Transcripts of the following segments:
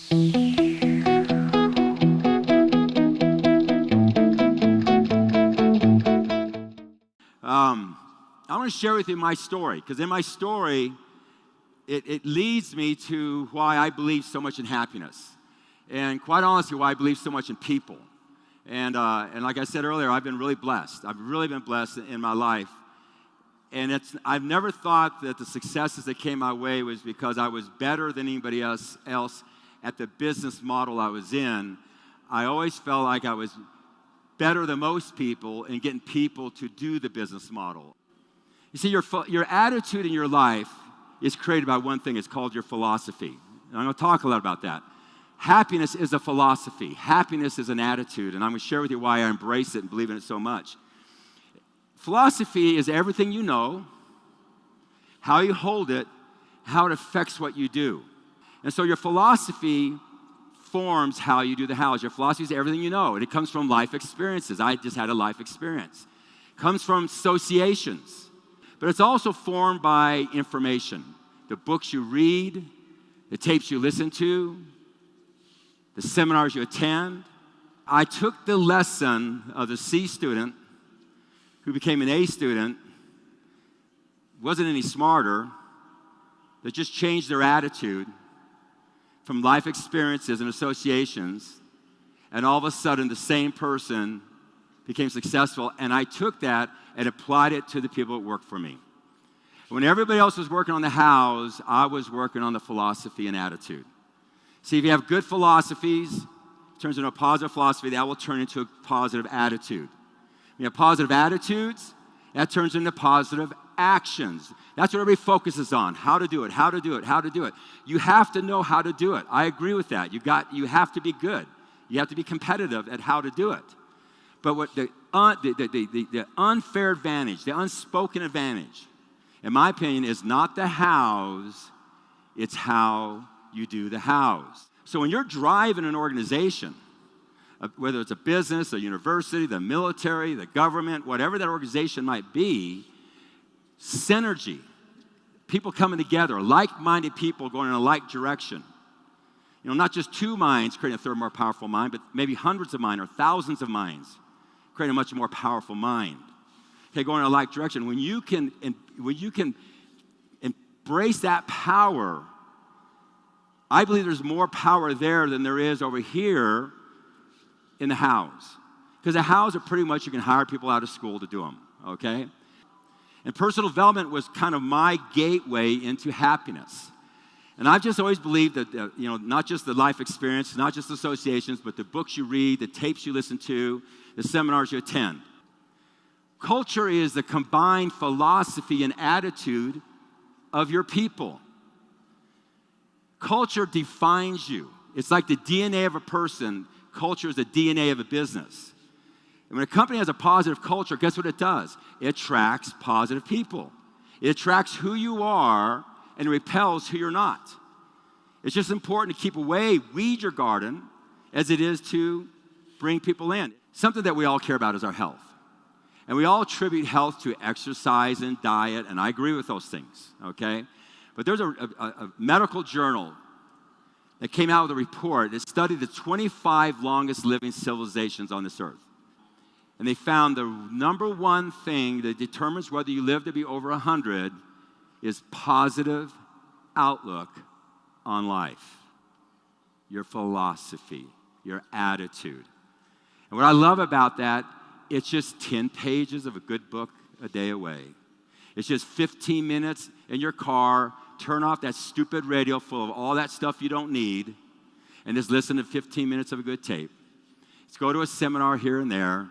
I want to share with you my story, because in my story, it leads me to why I believe so much in happiness, and quite honestly, why I believe so much in people. And like I said earlier, I've been really blessed. I've really been blessed in my life. And I've never thought that the successes that came my way was because I was better than anybody else at the business model I was in. I always felt like I was better than most people in getting people to do the business model. You see, your attitude in your life is created by one thing. It's called your philosophy. And I'm going to talk a lot about that. Happiness is a philosophy. Happiness is an attitude. And I'm going to share with you why I embrace it and believe in it so much. Philosophy is everything you know, how you hold it, how it affects what you do. And so your philosophy forms how you do the hows. Your philosophy is everything you know, and it comes from life experiences. I just had a life experience. It comes from associations. But it's also formed by information. The books you read, the tapes you listen to, the seminars you attend. I took the lesson of the C student who became an A student, wasn't any smarter, that just changed their attitude from life experiences and associations, and all of a sudden the same person became successful, and I took that and applied it to the people that worked for me. When everybody else was working on the hows, I was working on the philosophy and attitude. See, if you have good philosophies, it turns into a positive philosophy, that will turn into a positive attitude. When you have positive attitudes, that turns into positive actions. That's what everybody focuses on, how to do it, how to do it, how to do it. You have to know how to do it. I agree with that. You have to be good. You have to be competitive at how to do it. But what the unfair advantage, the unspoken advantage, in my opinion, is not the hows, it's how you do the hows. So when you're driving an organization, whether it's a business, a university, the military, the government, whatever that organization might be, synergy, people coming together, like-minded people going in a like direction. You know, not just two minds creating a third more powerful mind, but maybe hundreds of minds or thousands of minds creating a much more powerful mind. Okay, going in a like direction. When you can embrace that power, I believe there's more power there than there is over here in the hows. Because the hows are pretty much, you can hire people out of school to do them, okay? And personal development was kind of my gateway into happiness. And I've just always believed that, not just the life experience, not just associations, but the books you read, the tapes you listen to, the seminars you attend. Culture is the combined philosophy and attitude of your people. Culture defines you. It's like the DNA of a person. Culture is the DNA of a business. And when a company has a positive culture, guess what it does? It attracts positive people. It attracts who you are and repels who you're not. It's just important to keep away, weed your garden, as it is to bring people in. Something that we all care about is our health. And we all attribute health to exercise and diet, and I agree with those things, okay? But there's a medical journal that came out with a report that studied the 25 longest living civilizations on this earth. And they found the number one thing that determines whether you live to be over 100 is positive outlook on life, your philosophy, your attitude. And what I love about that, it's just 10 pages of a good book a day away. It's just 15 minutes in your car. Turn off that stupid radio full of all that stuff you don't need and just listen to 15 minutes of a good tape. Let's go to a seminar here and there.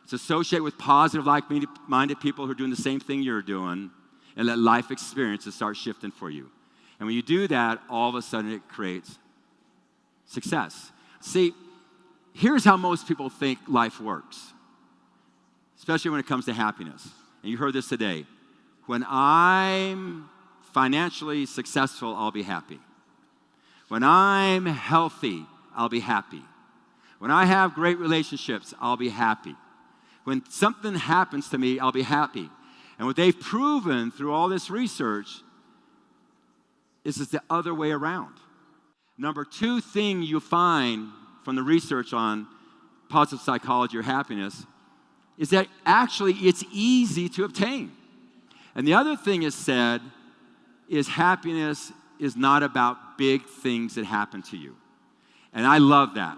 It's associate with positive, like-minded people who are doing the same thing you're doing, and let life experiences start shifting for you. And when you do that, all of a sudden it creates success. See, here's how most people think life works, especially when it comes to happiness. And you heard this today. When I'm financially successful, I'll be happy. When I'm healthy, I'll be happy. When I have great relationships, I'll be happy. When something happens to me, I'll be happy. And what they've proven through all this research is it's the other way around. Number two thing you find from the research on positive psychology or happiness is that actually it's easy to obtain. And the other thing is said is happiness is not about big things that happen to you. And I love that.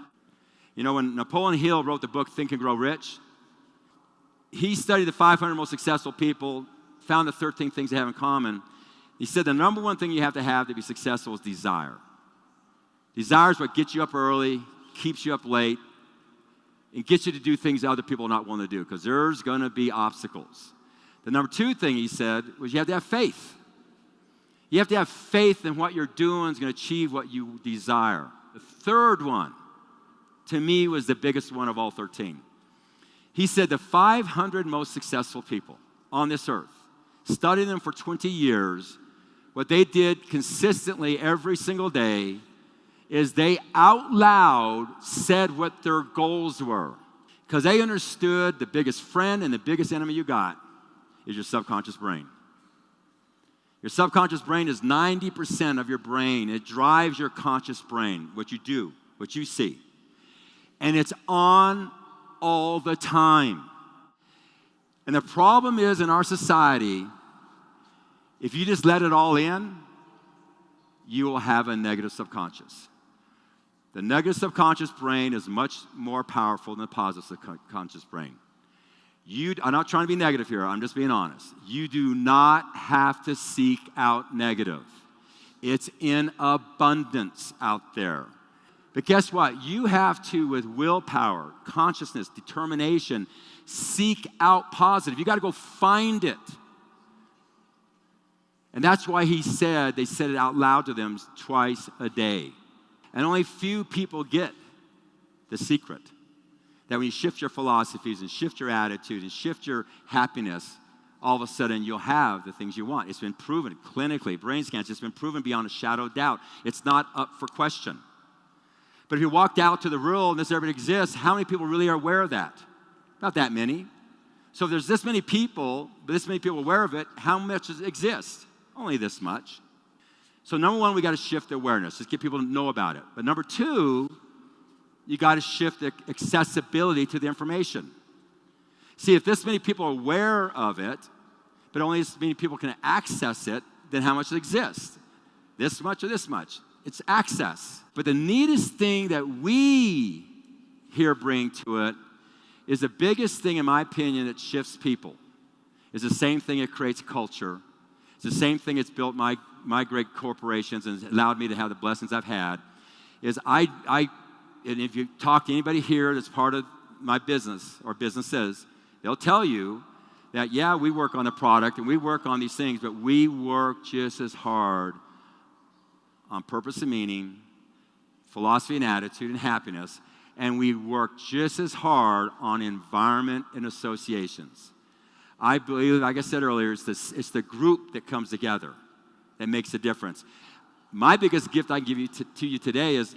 You know, when Napoleon Hill wrote the book Think and Grow Rich, he studied the 500 most successful people, found the 13 things they have in common. He said the number one thing you have to be successful is desire. Desire is what gets you up early, keeps you up late, and gets you to do things that other people are not willing to do, because there's going to be obstacles. The number two thing he said was you have to have faith. You have to have faith in what you're doing is going to achieve what you desire. The third one, to me, was the biggest one of all 13. He said the 500 most successful people on this earth, studying them for 20 years, what they did consistently every single day is they out loud said what their goals were. Because they understood the biggest friend and the biggest enemy you got is your subconscious brain. Your subconscious brain is 90% of your brain. It drives your conscious brain, what you do, what you see. And it's on all the time. And the problem is in our society, if you just let it all in, you will have a negative subconscious. The negative subconscious brain is much more powerful than the positive subconscious brain. I'm not trying to be negative here, I'm just being honest. You do not have to seek out negative. It's in abundance out there. But guess what? You have to, with willpower, consciousness, determination, seek out positive. You got to go find it. And that's why they said it out loud to them twice a day. And only few people get the secret. That when you shift your philosophies and shift your attitude and shift your happiness, all of a sudden you'll have the things you want. It's been proven clinically, brain scans, it's been proven beyond a shadow of doubt. It's not up for question. But if you walked out to the world and this ever exists, how many people really are aware of that? Not that many. So if there's this many people, but this many people aware of it, how much does it exist? Only this much. So number one, we got to shift the awareness. Just get people to know about it. But number two, you got to shift the accessibility to the information. See, if this many people are aware of it, but only this many people can access it, then how much it exists? This much or this much? It's access. But the neatest thing that we here bring to it is the biggest thing, in my opinion, that shifts people. Is the same thing that creates culture. It's the same thing that's built my great corporations and allowed me to have the blessings I've had. Is and if you talk to anybody here that's part of my business or businesses, they'll tell you that, yeah, we work on the product and we work on these things, but we work just as hard on purpose and meaning, philosophy and attitude and happiness, and we work just as hard on environment and associations. I believe, like I said earlier, it's the group that comes together that makes a difference. My biggest gift I can give you to you today is,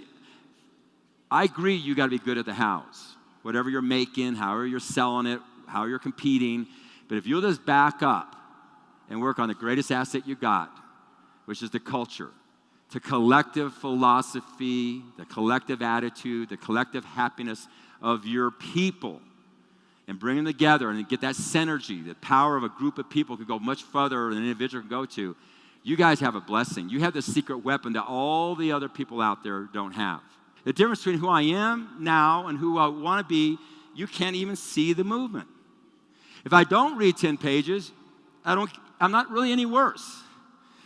I agree you got to be good at the house. Whatever you're making, however you're selling it, how you're competing. But if you'll just back up and work on the greatest asset you got, which is the culture, the collective philosophy, the collective attitude, the collective happiness of your people, and bring them together and get that synergy, the power of a group of people could go much further than an individual can go to. You guys have a blessing. You have the secret weapon that all the other people out there don't have. The difference between who I am now and who I want to be, you can't even see the movement. If I don't read 10 pages, I'm not really any worse.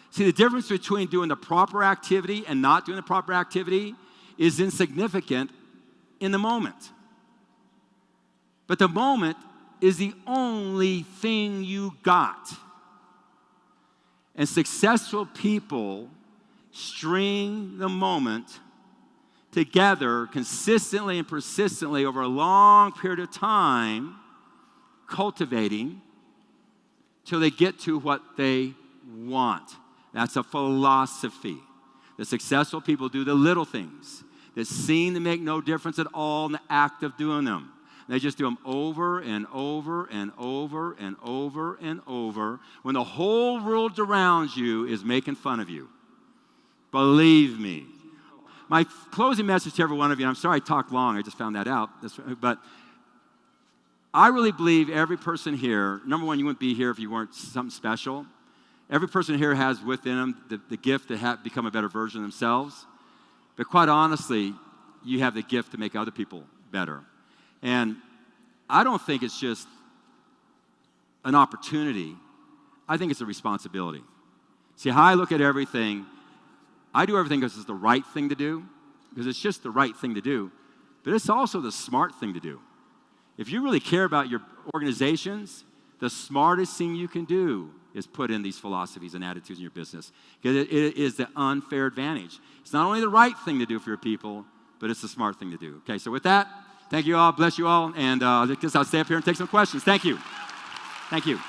See, the difference between doing the proper activity and not doing the proper activity is insignificant in the moment. But the moment is the only thing you got. And successful people string the moment together consistently and persistently over a long period of time, cultivating till they get to what they want. That's a philosophy. The successful people do the little things that seem to make no difference at all in the act of doing them. They just do them over and over and over and over and over when the whole world around you is making fun of you. Believe me. my closing message to every one of you, and I'm sorry I talked long, I just found that out, but I really believe every person here, number one, you wouldn't be here if you weren't something special. Every person here has within them the gift to become a better version of themselves. But quite honestly, you have the gift to make other people better. And I don't think it's just an opportunity. I think it's a responsibility. See, how I look at everything, I do everything because it's the right thing to do, because it's just the right thing to do, but it's also the smart thing to do. If you really care about your organizations, the smartest thing you can do is put in these philosophies and attitudes in your business, because it is the unfair advantage. It's not only the right thing to do for your people, but it's the smart thing to do. Okay, so with that, thank you all, bless you all, and I guess I'll stay up here and take some questions. Thank you. Thank you.